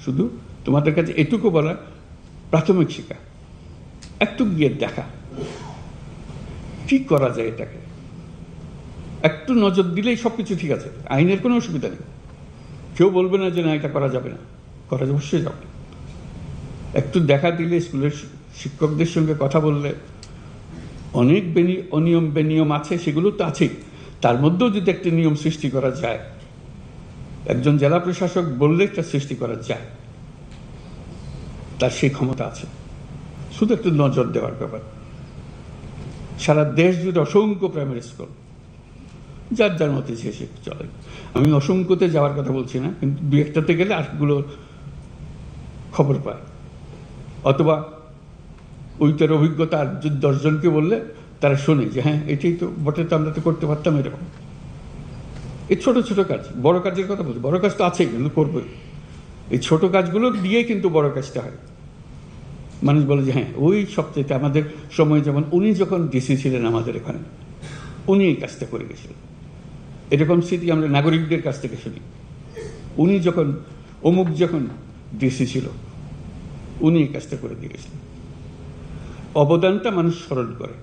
শুধু তোমাদের কাছে এটুকু বলা, প্রাথমিক শিক্ষা একটু গিয়ে দেখা কি করা যায়, এটাকে একটু নজর দিলেই সবকিছু ঠিক আছে, আইনের কোনো অসুবিধা নেই। কেউ বলবে না যে না এটা করা যাবে না, করা অবশ্যই যাবে। একটু দেখা দিলে, স্কুলের শিক্ষকদের সঙ্গে কথা বললে, অনেক অনিয়ম বেনিয়ম আছে, সেগুলো তো আছেই, তার মধ্যেও যদি একটা নিয়ম সৃষ্টি করা যায়, একজন জেলা প্রশাসক বললে একটা সৃষ্টি করা যায়, তার সেই ক্ষমতা আছে। শুধু একটু নজর দেওয়ার ব্যাপার। সারা দেশ জুড়ে অসংখ্য প্রাইমারি স্কুল, যার যার মতে সে চলে। আমি অসংখ্যতে যাওয়ার কথা বলছি না, কিন্তু দু একটাতে গেলে আরেকগুলো খবর পায়, অথবা ওইটার অভিজ্ঞতা আর 10 জনকে বললে তারা শোনে যে হ্যাঁ এটাই তো বটে, তো আমরা তো করতে পারতাম এরকম। এই ছোট ছোট কাজ, বড় কাজের কথা বলছি, বড় কাজ তো আছেই, কিন্তু করবো। এই ছোট কাজগুলো দিয়ে কিন্তু বড় কাজটা হয়। মানুষ বলে যে হ্যাঁ ওই সবচেয়ে, আমাদের সময় যেমন উনি যখন ডিসি ছিলেন আমাদের এখানে, উনি এই কাজটা করে গেছিলেন, এরকম স্মৃতি আমরা নাগরিকদের কাছ থেকে শুনি। উনি যখন অমুক যখন ডিসি ছিল, উনি এই কাজটা করে দিয়ে গেছিলেন। অবদানটা মানুষ স্মরণ করে।